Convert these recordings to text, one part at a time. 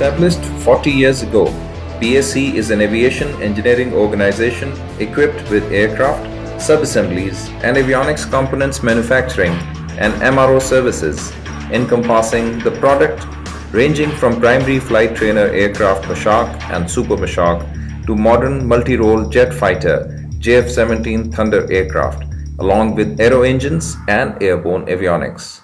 Established 40 years ago, PAC is an aviation engineering organization equipped with aircraft, subassemblies, and avionics components manufacturing and MRO services, encompassing the product ranging from primary flight trainer aircraft Mashak and Super Mashak to modern multi-role jet fighter JF-17 Thunder aircraft, along with aero engines and airborne avionics.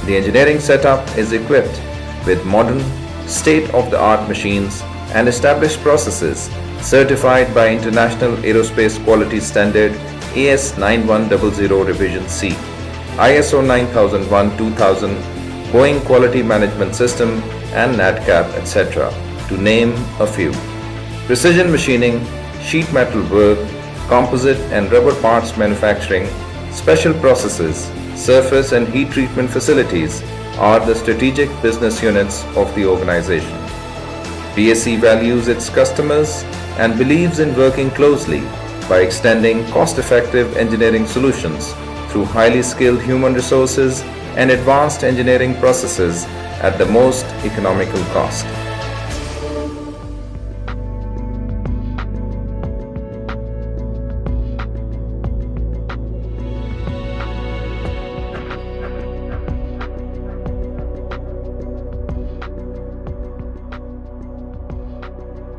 The engineering setup is equipped with modern, state-of-the-art machines and established processes certified by International Aerospace Quality Standard AS 9100 Revision C, ISO 9001-2000, Boeing Quality Management System and NADCAP, etc., to name a few. Precision machining, sheet metal work, composite and rubber parts manufacturing, special processes, surface and heat treatment facilities are the strategic business units of the organization. PAC values its customers and believes in working closely by extending cost-effective engineering solutions through highly skilled human resources and advanced engineering processes at the most economical cost.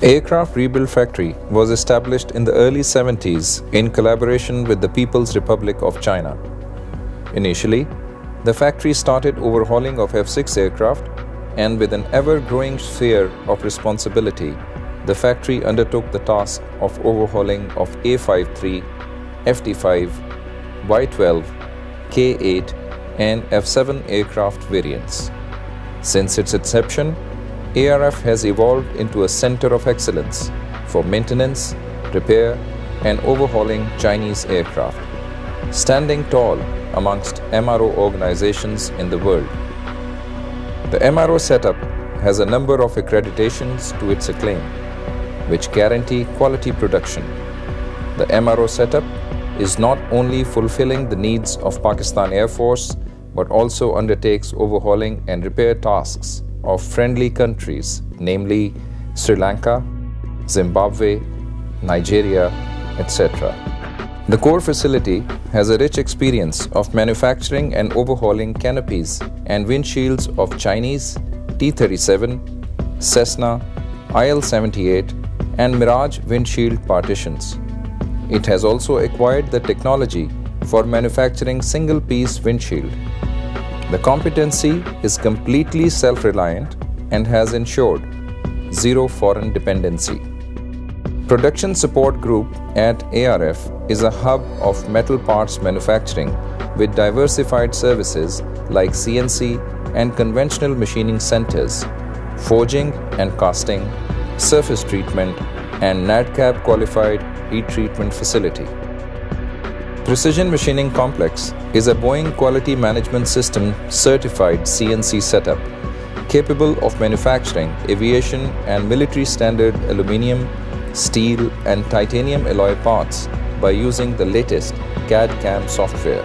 Aircraft Rebuild Factory was established in the early 70s in collaboration with the People's Republic of China. Initially, the factory started overhauling of F-6 aircraft, and with an ever-growing sphere of responsibility, the factory undertook the task of overhauling of A-53, FD-5, Y-12, K-8 and F-7 aircraft variants. Since its inception, ARF has evolved into a center of excellence for maintenance, repair and overhauling Chinese aircraft, standing tall amongst MRO organizations in the world. The MRO setup has a number of accreditations to its acclaim, which guarantee quality production. The MRO setup is not only fulfilling the needs of Pakistan Air Force, but also undertakes overhauling and repair tasks of friendly countries, namely Sri Lanka, Zimbabwe, Nigeria, etc. The core facility has a rich experience of manufacturing and overhauling canopies and windshields of Chinese T-37, Cessna, IL-78 and Mirage windshield partitions. It has also acquired the technology for manufacturing single-piece windshield. The competency is completely self-reliant and has ensured zero foreign dependency. Production Support Group at ARF is a hub of metal parts manufacturing with diversified services like CNC and conventional machining centers, forging and casting, surface treatment, and NADCAP qualified heat treatment facility. Precision Machining Complex is a Boeing Quality Management System certified CNC setup capable of manufacturing aviation and military standard aluminum, steel and titanium alloy parts by using the latest CAD/CAM software.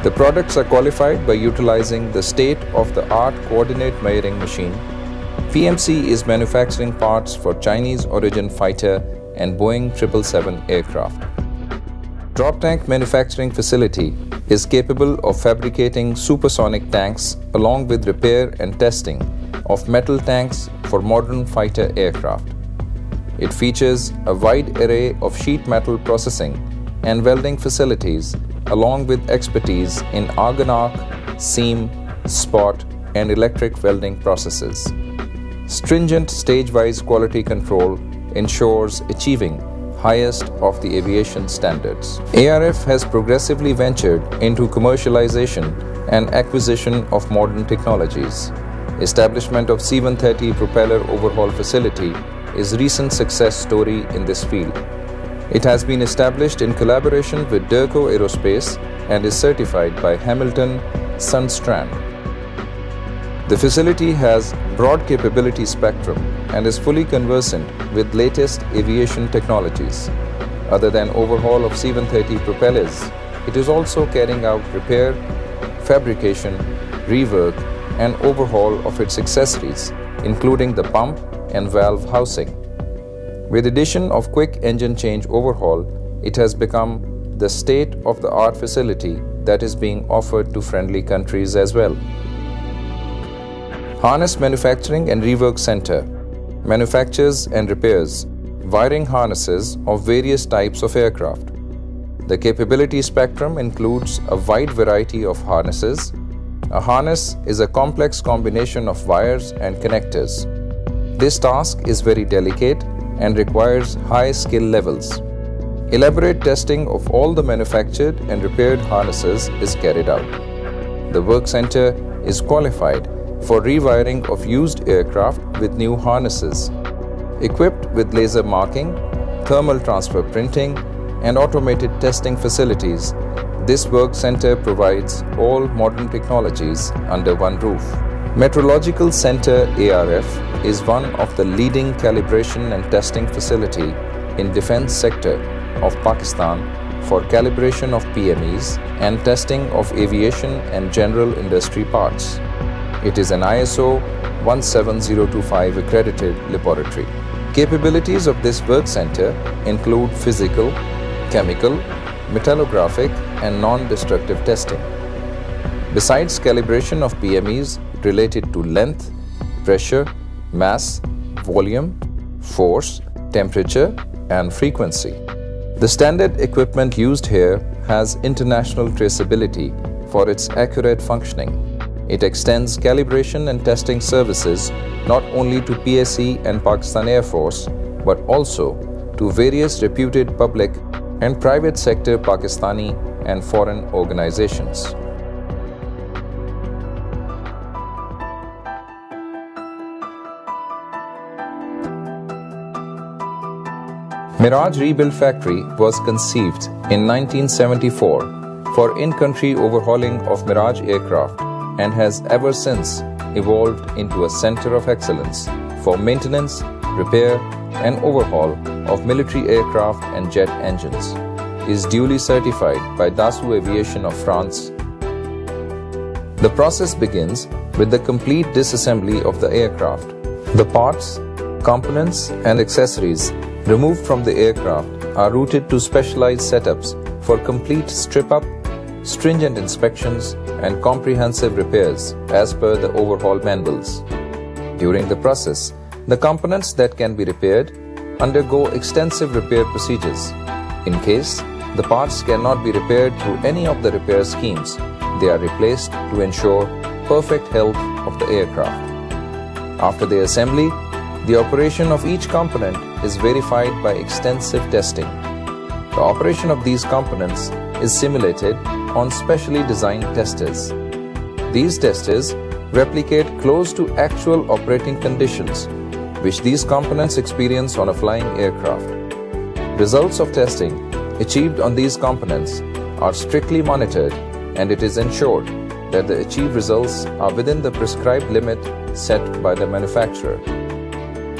The products are qualified by utilizing the state-of-the-art coordinate measuring machine. PMC is manufacturing parts for Chinese origin fighter and Boeing 777 aircraft. Drop tank manufacturing facility is capable of fabricating supersonic tanks along with repair and testing of metal tanks for modern fighter aircraft. It features a wide array of sheet metal processing and welding facilities along with expertise in argon arc, seam, spot and electric welding processes. Stringent stage-wise quality control ensures achieving highest of the aviation standards. ARF has progressively ventured into commercialization and acquisition of modern technologies. Establishment of C-130 propeller overhaul facility is a recent success story in this field. It has been established in collaboration with Derco Aerospace and is certified by Hamilton Sundstrand. The facility has broad capability spectrum and is fully conversant with latest aviation technologies. Other than overhaul of C-130 propellers, it is also carrying out repair, fabrication, rework and overhaul of its accessories including the pump and valve housing. With addition of quick engine change overhaul, it has become the state-of-the-art facility that is being offered to friendly countries as well. Harness Manufacturing and Rework Center manufactures and repairs wiring harnesses of various types of aircraft. The capability spectrum includes a wide variety of harnesses. A harness is a complex combination of wires and connectors. This task is very delicate and requires high skill levels. Elaborate testing of all the manufactured and repaired harnesses is carried out. The work center is qualified for rewiring of used aircraft with new harnesses. Equipped with laser marking, thermal transfer printing, and automated testing facilities, this work center provides all modern technologies under one roof. Metrological Center ARF is one of the leading calibration and testing facility in defense sector of Pakistan for calibration of PMEs and testing of aviation and general industry parts. It is an ISO 17025 accredited laboratory. Capabilities of this work center include physical, chemical, metallographic and non-destructive testing. Besides calibration of PMEs related to length, pressure, mass, volume, force, temperature and frequency. The standard equipment used here has international traceability for its accurate functioning. It extends calibration and testing services not only to PSE and Pakistan Air Force, but also to various reputed public and private sector Pakistani and foreign organizations. Mirage Rebuild Factory was conceived in 1974 for in-country overhauling of Mirage aircraft and has ever since evolved into a center of excellence for maintenance, repair and overhaul of military aircraft and jet engines. Is duly certified by Dassault Aviation of France. The process begins with the complete disassembly of the aircraft. The parts, components and accessories removed from the aircraft are routed to specialized setups for complete strip-up, stringent inspections and comprehensive repairs as per the overhaul manuals. During the process, the components that can be repaired undergo extensive repair procedures. In case the parts cannot be repaired through any of the repair schemes, they are replaced to ensure perfect health of the aircraft. After the assembly, the operation of each component is verified by extensive testing. The operation of these components is simulated on specially designed testers. These testers replicate close to actual operating conditions which these components experience on a flying aircraft. Results of testing achieved on these components are strictly monitored and it is ensured that the achieved results are within the prescribed limit set by the manufacturer.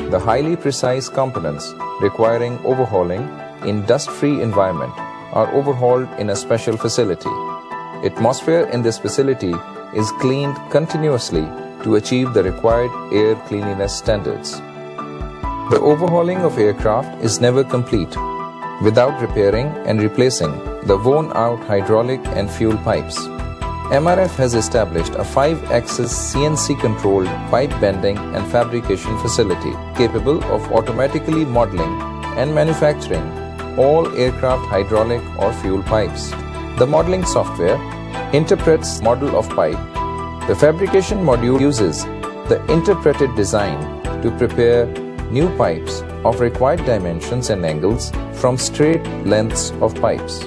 The highly precise components requiring overhauling in dust-free environment are overhauled in a special facility. Atmosphere in this facility is cleaned continuously to achieve the required air cleanliness standards. The overhauling of aircraft is never complete without repairing and replacing the worn-out hydraulic and fuel pipes. MRF has established a 5-axis CNC-controlled pipe bending and fabrication facility capable of automatically modeling and manufacturing all aircraft hydraulic or fuel pipes. The modeling software interprets model of pipe. The fabrication module uses the interpreted design to prepare new pipes of required dimensions and angles from straight lengths of pipes.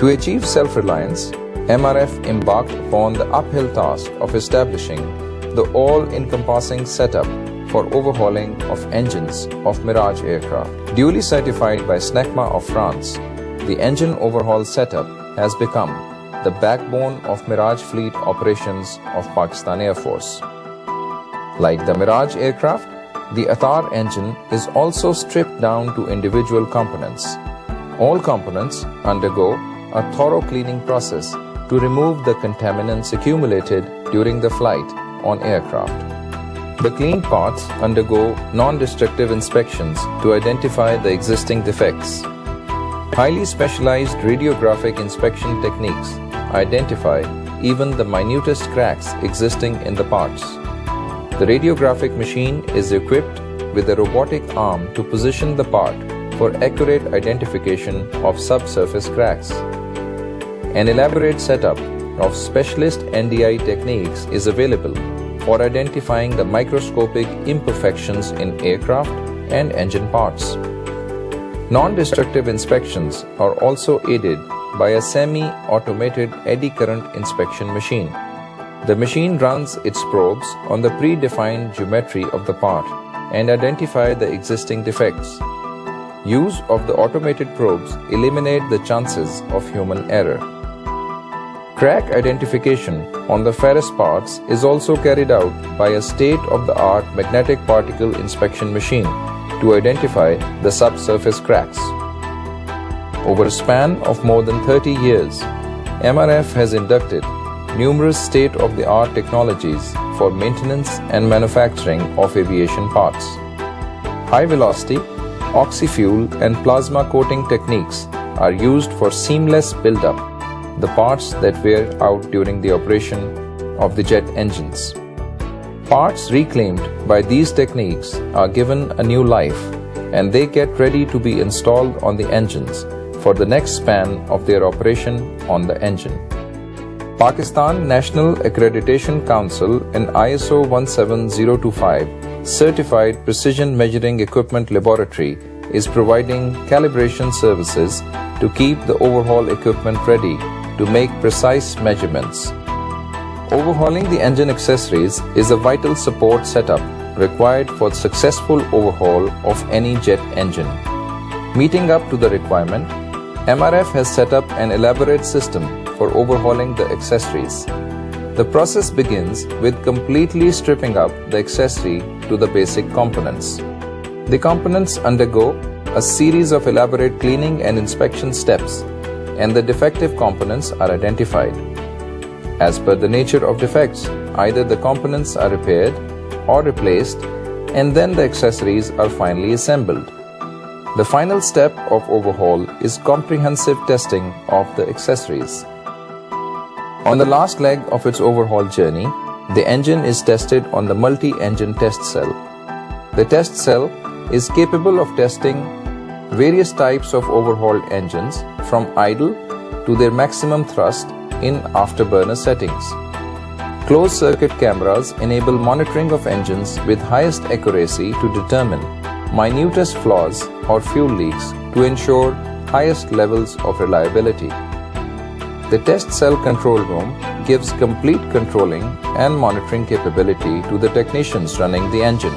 To achieve self-reliance, MRF embarked upon the uphill task of establishing the all-encompassing setup for overhauling of engines of Mirage aircraft. Duly certified by SNECMA of France, the engine overhaul setup has become the backbone of Mirage fleet operations of Pakistan Air Force. Like the Mirage aircraft, the Attock engine is also stripped down to individual components. All components undergo a thorough cleaning process to remove the contaminants accumulated during the flight on aircraft. The cleaned parts undergo non-destructive inspections to identify the existing defects. Highly specialized radiographic inspection techniques identify even the minutest cracks existing in the parts. The radiographic machine is equipped with a robotic arm to position the part for accurate identification of subsurface cracks. An elaborate setup of specialist NDI techniques is available for identifying the microscopic imperfections in aircraft and engine parts. Non-destructive inspections are also aided by a semi-automated eddy current inspection machine. The machine runs its probes on the predefined geometry of the part and identify the existing defects. Use of the automated probes eliminate the chances of human error. Crack identification on the ferrous parts is also carried out by a state-of-the-art magnetic particle inspection machine to identify the subsurface cracks. Over a span of more than 30 years, MRF has inducted numerous state-of-the-art technologies for maintenance and manufacturing of aviation parts. High-velocity, oxy-fuel and plasma coating techniques are used for seamless build-up the parts that wear out during the operation of the jet engines. Parts reclaimed by these techniques are given a new life and they get ready to be installed on the engines for the next span of their operation on the engine. Pakistan National Accreditation Council and ISO 17025 certified precision measuring equipment laboratory is providing calibration services to keep the overhaul equipment ready to make precise measurements. Overhauling the engine accessories is a vital support setup required for successful overhaul of any jet engine. Meeting up to the requirement, MRF has set up an elaborate system for overhauling the accessories. The process begins with completely stripping up the accessory to the basic components. The components undergo a series of elaborate cleaning and inspection steps, and the defective components are identified. As per the nature of defects, either the components are repaired or replaced, and then the accessories are finally assembled. The final step of overhaul is comprehensive testing of the accessories. On the last leg of its overhaul journey, the engine is tested on the multi-engine test cell. The test cell is capable of testing various types of overhauled engines from idle to their maximum thrust in afterburner settings. Closed circuit cameras enable monitoring of engines with highest accuracy to determine minutest flaws or fuel leaks to ensure highest levels of reliability. The test cell control room gives complete controlling and monitoring capability to the technicians running the engine.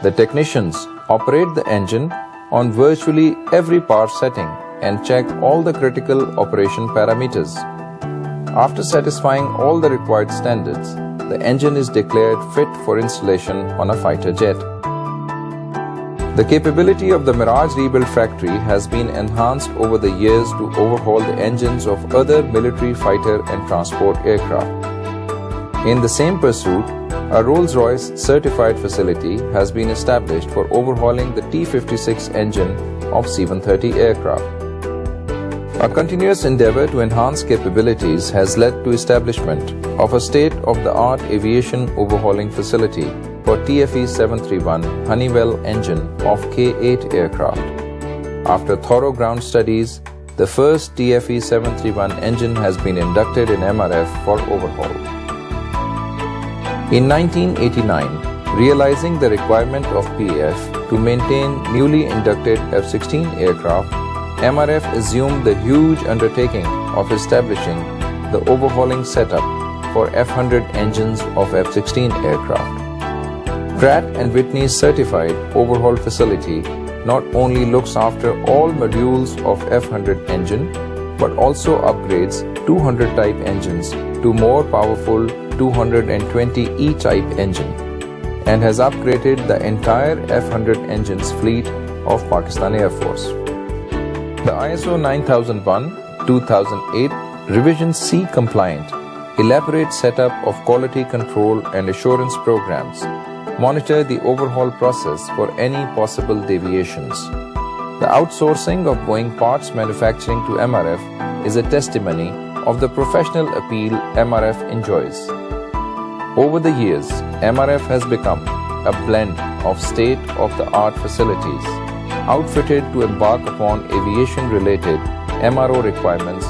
The technicians operate the engine on virtually every power setting and check all the critical operation parameters. After satisfying all the required standards, the engine is declared fit for installation on a fighter jet. The capability of the Mirage Rebuild Factory has been enhanced over the years to overhaul the engines of other military fighter and transport aircraft. In the same pursuit, a Rolls-Royce certified facility has been established for overhauling the T-56 engine of C-130 aircraft. A continuous endeavor to enhance capabilities has led to establishment of a state-of-the-art aviation overhauling facility for TFE-731 Honeywell engine of K-8 aircraft. After thorough ground studies, the first TFE-731 engine has been inducted in MRF for overhaul. In 1989, realizing the requirement of PAF to maintain newly inducted F-16 aircraft, MRF assumed the huge undertaking of establishing the overhauling setup for F-100 engines of F-16 aircraft. Pratt & Whitney's certified overhaul facility not only looks after all modules of F-100 engine, but also upgrades 200 type engines to more powerful 220E type engine, and has upgraded the entire F-100 engines fleet of Pakistan Air Force. The ISO 9001-2008 Revision C compliant elaborate setup of quality control and assurance programs monitor the overhaul process for any possible deviations. The outsourcing of Boeing parts manufacturing to MRF is a testimony of the professional appeal MRF enjoys. Over the years, MRF has become a blend of state-of-the-art facilities, outfitted to embark upon aviation-related MRO requirements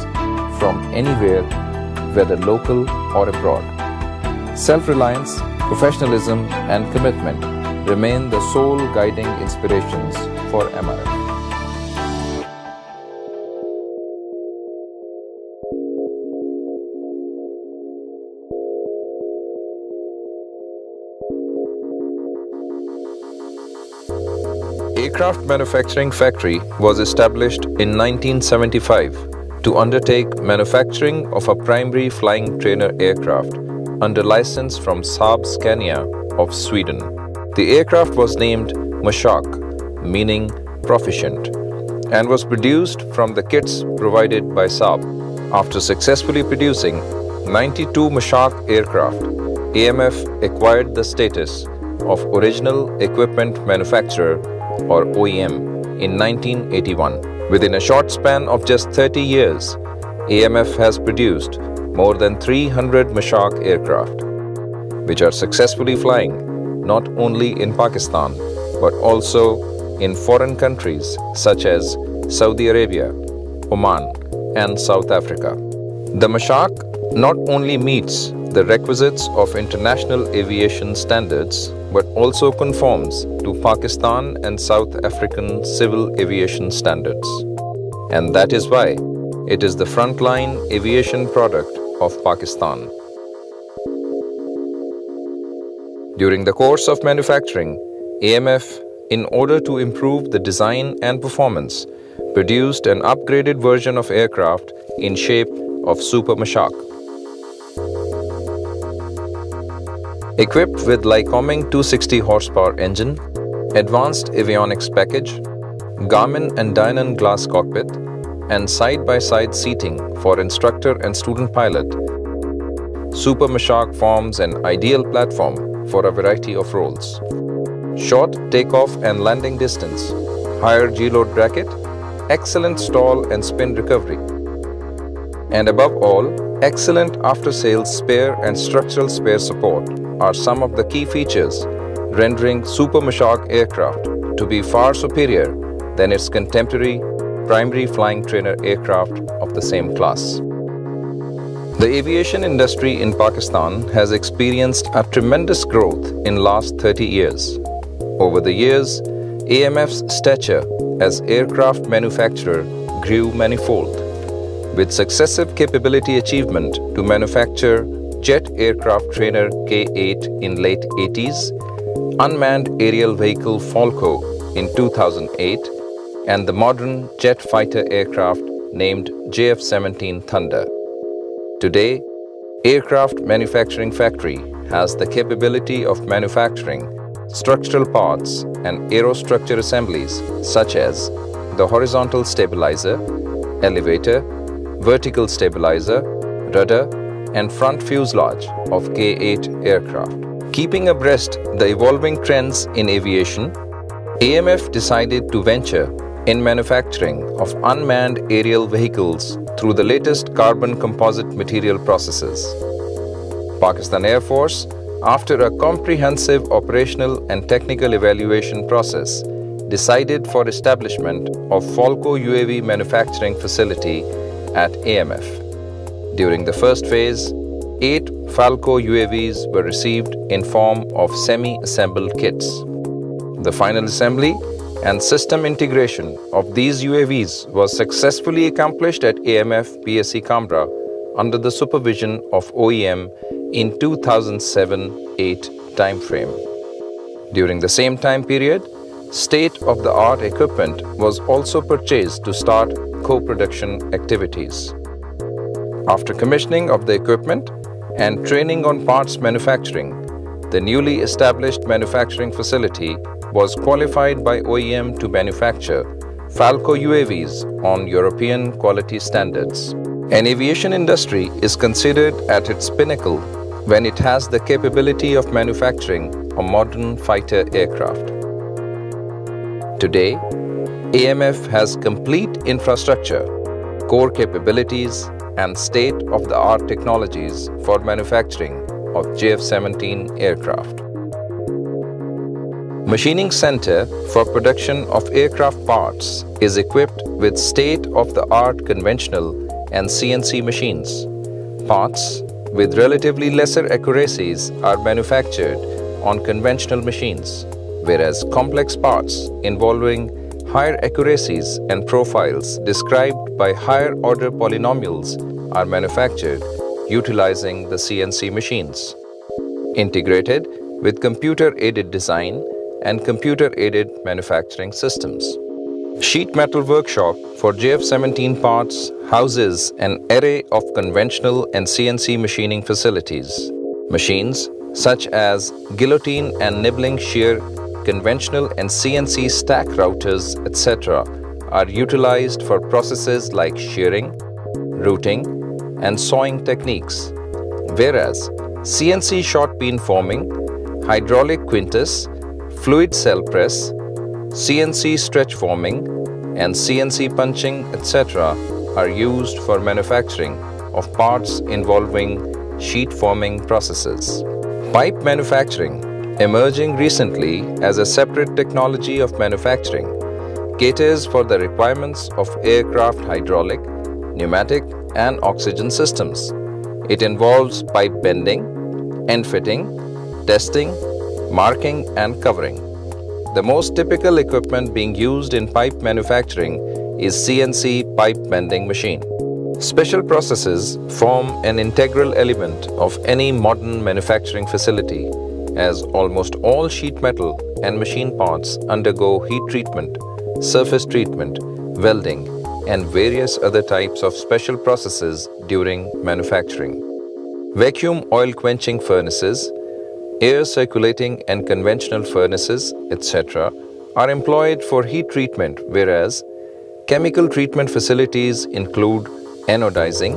from anywhere, whether local or abroad. Self-reliance, professionalism, and commitment remain the sole guiding inspirations for MRF. Aircraft Manufacturing Factory was established in 1975 to undertake manufacturing of a primary flying trainer aircraft under license from Saab Scania of Sweden. The aircraft was named Mashak, meaning proficient, and was produced from the kits provided by Saab. After successfully producing 92 Mashak aircraft, AMF acquired the status of Original Equipment Manufacturer or OEM in 1981. Within a short span of just 30 years, AMF has produced more than 300 Mashak aircraft, which are successfully flying not only in Pakistan but also in foreign countries such as Saudi Arabia, Oman, and South Africa. The Mashak not only meets the requisites of international aviation standards but also conforms to Pakistan and South African civil aviation standards. And that is why it is the frontline aviation product of Pakistan. During the course of manufacturing, AMF, in order to improve the design and performance, produced an upgraded version of aircraft in shape of Super Mashak. Equipped with Lycoming 260 horsepower engine, advanced avionics package, Garmin and Dynon glass cockpit, and side-by-side seating for instructor and student pilot, Super Mashak forms an ideal platform for a variety of roles. Short takeoff and landing distance, higher G-load bracket, excellent stall and spin recovery, and above all, excellent after-sales spare and structural spare support are some of the key features rendering Super Mashak aircraft to be far superior than its contemporary primary flying trainer aircraft of the same class. The aviation industry in Pakistan has experienced a tremendous growth in last 30 years. Over the years, AMF's stature as aircraft manufacturer grew manifold, with successive capability achievement to manufacture jet aircraft trainer K-8 in late 80s, unmanned aerial vehicle Falco in 2008, and the modern jet fighter aircraft named JF-17 Thunder. Today, Aircraft Manufacturing Factory has the capability of manufacturing structural parts and aerostructure assemblies such as the horizontal stabilizer, elevator, vertical stabilizer, rudder, and front fuselage of K-8 aircraft. Keeping abreast the evolving trends in aviation, AMF decided to venture in manufacturing of unmanned aerial vehicles through the latest carbon composite material processes. Pakistan Air Force, after a comprehensive operational and technical evaluation process, decided for establishment of Falco UAV manufacturing facility at AMF. During the first phase, 8 Falco UAVs were received in form of semi-assembled kits. The final assembly and system integration of these UAVs was successfully accomplished at AMF PSC Kamra under the supervision of OEM in 2007-8 timeframe. During the same time period, state-of-the-art equipment was also purchased to start co-production activities. After commissioning of the equipment and training on parts manufacturing, the newly established manufacturing facility was qualified by OEM to manufacture Falco UAVs on European quality standards. An aviation industry is considered at its pinnacle when it has the capability of manufacturing a modern fighter aircraft. Today, AMF has complete infrastructure, core capabilities, and state-of-the-art technologies for manufacturing of JF-17 aircraft. Machining Center for production of aircraft parts is equipped with state-of-the-art conventional and CNC machines. Parts with relatively lesser accuracies are manufactured on conventional machines, whereas complex parts involving higher accuracies and profiles described by higher-order polynomials are manufactured utilizing the CNC machines, integrated with computer-aided design and computer-aided manufacturing systems. Sheet Metal Workshop for JF-17 parts houses an array of conventional and CNC machining facilities. Machines such as guillotine and nibbling shear, conventional and CNC stack routers, etc. are utilized for processes like shearing, routing, and sawing techniques, whereas CNC short peen forming, hydraulic quintus, fluid cell press, CNC stretch forming, and CNC punching, etc. are used for manufacturing of parts involving sheet forming processes. Pipe manufacturing, emerging recently as a separate technology of manufacturing, caters for the requirements of aircraft hydraulic, pneumatic, and oxygen systems. It involves pipe bending, end fitting, testing, marking, and covering. The most typical equipment being used in pipe manufacturing is CNC pipe bending machine. Special processes form an integral element of any modern manufacturing facility, as almost all sheet metal and machine parts undergo heat treatment, surface treatment, welding, and various other types of special processes during manufacturing. Vacuum oil quenching furnaces, air circulating and conventional furnaces, etc. are employed for heat treatment, whereas chemical treatment facilities include anodizing,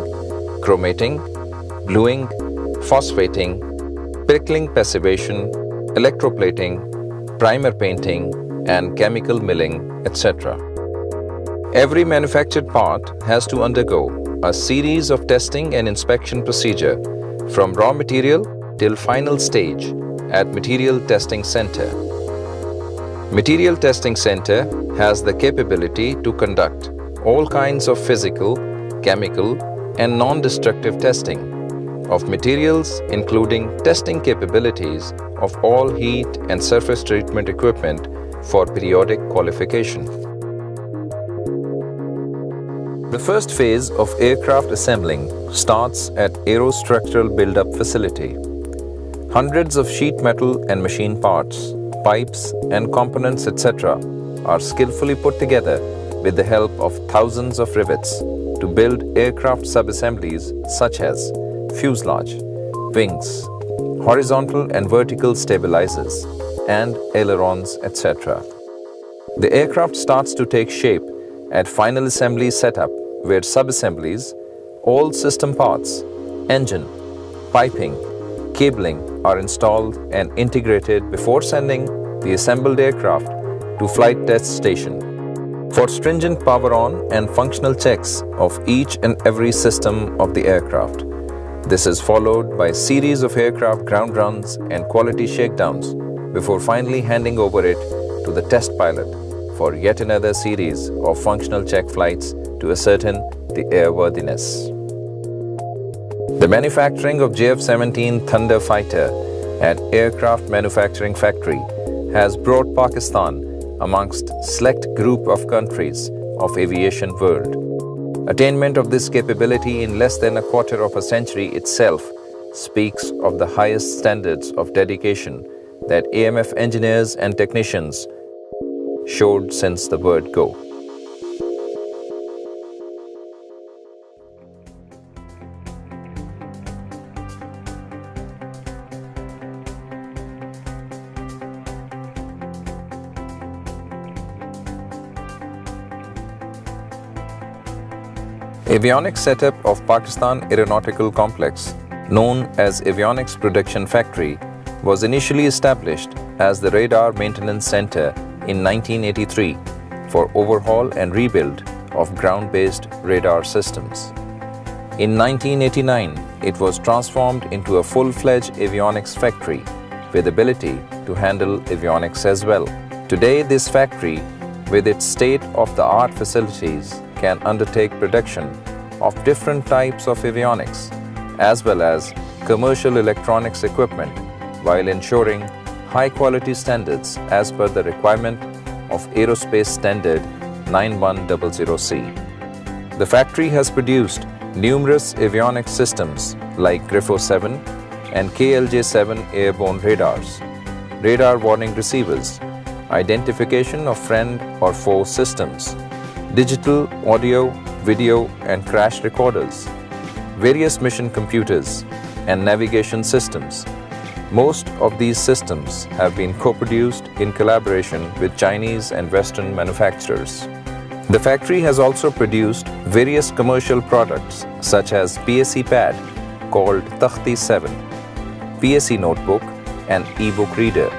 chromating, bluing, phosphating, pickling passivation, electroplating, primer painting, and chemical milling, etc. Every manufactured part has to undergo a series of testing and inspection procedure from raw material till final stage at Material Testing Center. Material Testing Center has the capability to conduct all kinds of physical, chemical, and non-destructive testing of materials, including testing capabilities of all heat and surface treatment equipment for periodic qualification. The first phase of aircraft assembling starts at Aerostructural Build-Up Facility. Hundreds of sheet metal and machine parts, pipes, and components, etc. are skillfully put together with the help of thousands of rivets to build aircraft subassemblies such as fuselage, wings, horizontal and vertical stabilizers, and ailerons, etc. The aircraft starts to take shape at final assembly setup, where subassemblies, all system parts, engine, piping, cabling are installed and integrated before sending the assembled aircraft to flight test station for stringent power on and functional checks of each and every system of the aircraft. This is followed by a series of aircraft ground runs and quality shakedowns before finally handing over it to the test pilot for yet another series of functional check flights to ascertain the airworthiness. The manufacturing of JF-17 Thunder fighter at Aircraft Manufacturing Factory has brought Pakistan amongst select group of countries of aviation world. Attainment of this capability in less than a quarter of a century itself speaks of the highest standards of dedication that AMF engineers and technicians showed since the word go. Avionics setup of Pakistan Aeronautical Complex known as Avionics Production Factory, was initially established as the Radar Maintenance Center in 1983 for overhaul and rebuild of ground-based radar systems. In 1989, it was transformed into a full-fledged avionics factory with ability to handle avionics as well. Today, this factory, with its state-of-the-art facilities, can undertake production of different types of avionics as well as commercial electronics equipment while ensuring high-quality standards as per the requirement of Aerospace Standard 9100C. The factory has produced numerous avionics systems like Griffo 7 and KLJ-7 airborne radars, radar warning receivers, identification of friend or foe systems, digital, audio, video and crash recorders, various mission computers and navigation systems. Most of these systems have been co-produced in collaboration with Chinese and Western manufacturers. The factory has also produced various commercial products such as PSE pad called Takhti 7, PSE notebook and e-book reader.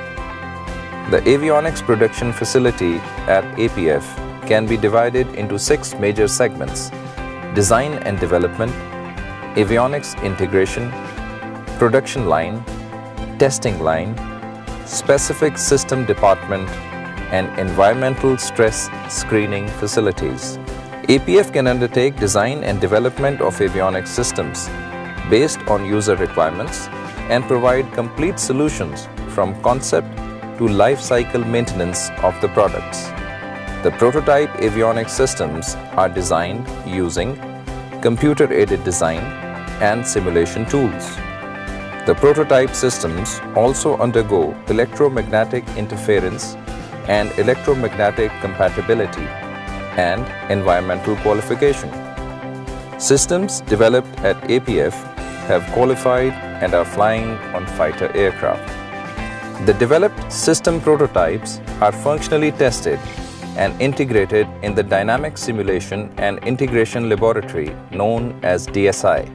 The avionics production facility at APF can be divided into 6 major segments: design and development, avionics integration, production line, testing line, specific system department, and environmental stress screening facilities. APF can undertake design and development of avionics systems based on user requirements and provide complete solutions from concept to life cycle maintenance of the products. The prototype avionics systems are designed using computer-aided design and simulation tools. The prototype systems also undergo electromagnetic interference and electromagnetic compatibility and environmental qualification. Systems developed at APF have qualified and are flying on fighter aircraft. The developed system prototypes are functionally tested and integrated in the Dynamic Simulation and Integration Laboratory known as DSI.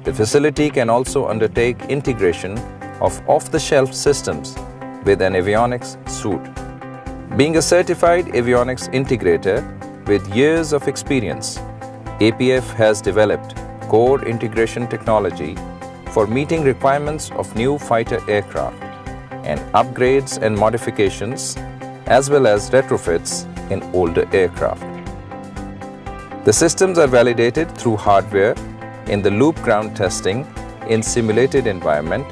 The facility can also undertake integration of off-the-shelf systems with an avionics suite. Being a certified avionics integrator with years of experience, APF has developed core integration technology for meeting requirements of new fighter aircraft and upgrades and modifications as well as retrofits in older aircraft. The systems are validated through hardware in the loop ground testing in simulated environment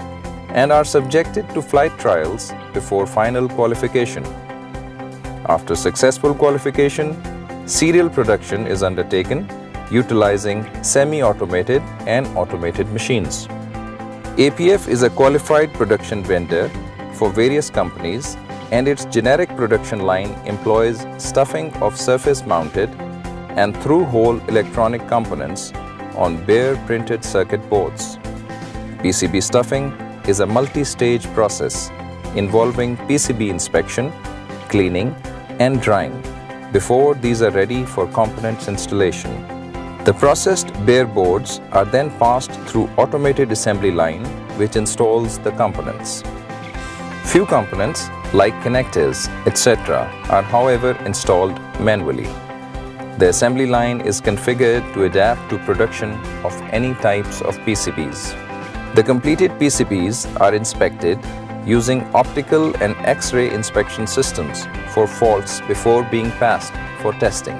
and are subjected to flight trials before final qualification. After successful qualification, serial production is undertaken utilizing semi-automated and automated machines. APF is a qualified production vendor for various companies and its generic production line employs stuffing of surface-mounted and through-hole electronic components on bare printed circuit boards. PCB stuffing is a multi-stage process involving PCB inspection, cleaning, and drying before these are ready for components installation. The processed bare boards are then passed through automated assembly line which installs the components. Few components like connectors, etc. are however installed manually. The assembly line is configured to adapt to production of any types of PCBs. The completed PCBs are inspected using optical and X-ray inspection systems for faults before being passed for testing.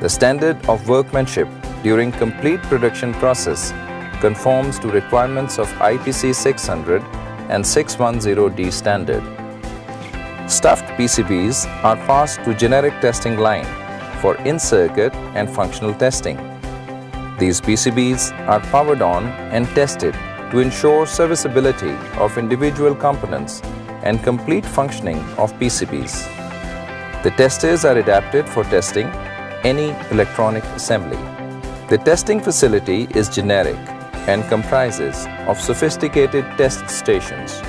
The standard of workmanship during complete production process conforms to requirements of IPC 600 and 610D standard. Stuffed PCBs are passed to generic testing line for in-circuit and functional testing. These PCBs are powered on and tested to ensure serviceability of individual components and complete functioning of PCBs. The testers are adapted for testing any electronic assembly. The testing facility is generic and comprises of sophisticated test stations.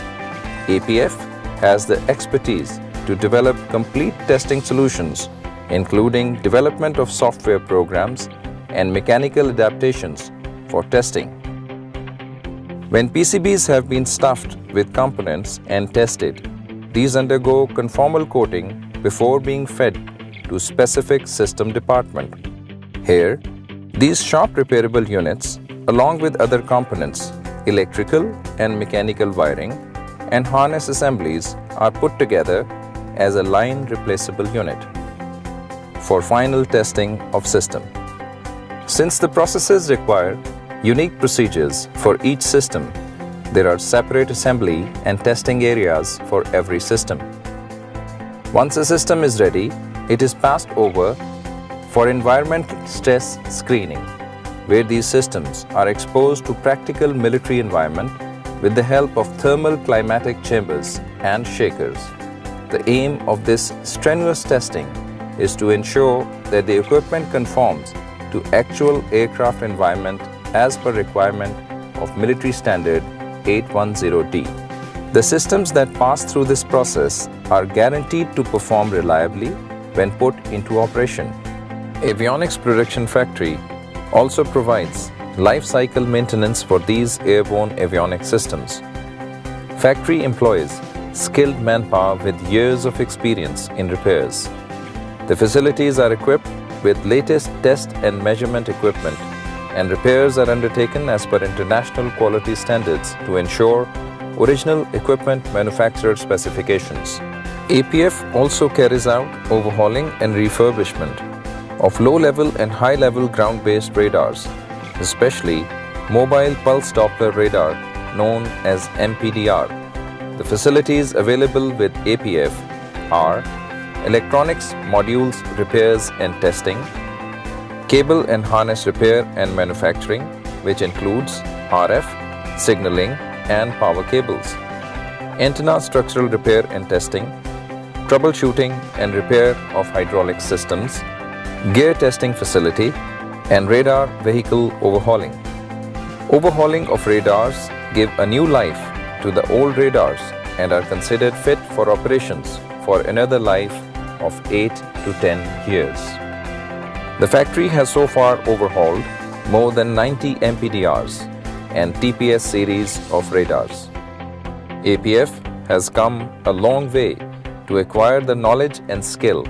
APF has the expertise to develop complete testing solutions, including development of software programs and mechanical adaptations for testing. When PCBs have been stuffed with components and tested, these undergo conformal coating before being fed to specific system department. Here, these sharp repairable units, along with other components, electrical and mechanical wiring, and harness assemblies are put together as a line replaceable unit for final testing of system. Since the processes require unique procedures for each system, there are separate assembly and testing areas for every system. Once a system is ready, it is passed over for environmental stress screening, where these systems are exposed to practical military environment with the help of thermal climatic chambers and shakers. The aim of this strenuous testing is to ensure that the equipment conforms to actual aircraft environment as per requirement of Military Standard 810D. The systems that pass through this process are guaranteed to perform reliably when put into operation. Avionics Production Factory also provides life cycle maintenance for these airborne avionics systems. Factory employs skilled manpower with years of experience in repairs. The facilities are equipped with latest test and measurement equipment, and repairs are undertaken as per international quality standards to ensure original equipment manufacturer specifications. APF also carries out overhauling and refurbishment of low-level and high-level ground-based radars, especially Mobile Pulse Doppler Radar known as MPDR. The facilities available with APF are electronics modules repairs and testing, cable and harness repair and manufacturing, which includes RF, signaling and power cables, antenna structural repair and testing, troubleshooting and repair of hydraulic systems, gear testing facility, and radar vehicle overhauling. Overhauling of radars give a new life to the old radars and are considered fit for operations for another life of 8 to 10 years. The factory has so far overhauled more than 90 MPDRs and TPS series of radars. APF has come a long way to acquire the knowledge and skill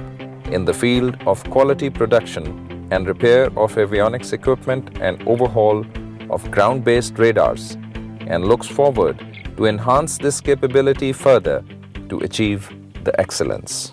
in the field of quality production and repair of avionics equipment and overhaul of ground-based radars, and looks forward to enhance this capability further to achieve the excellence.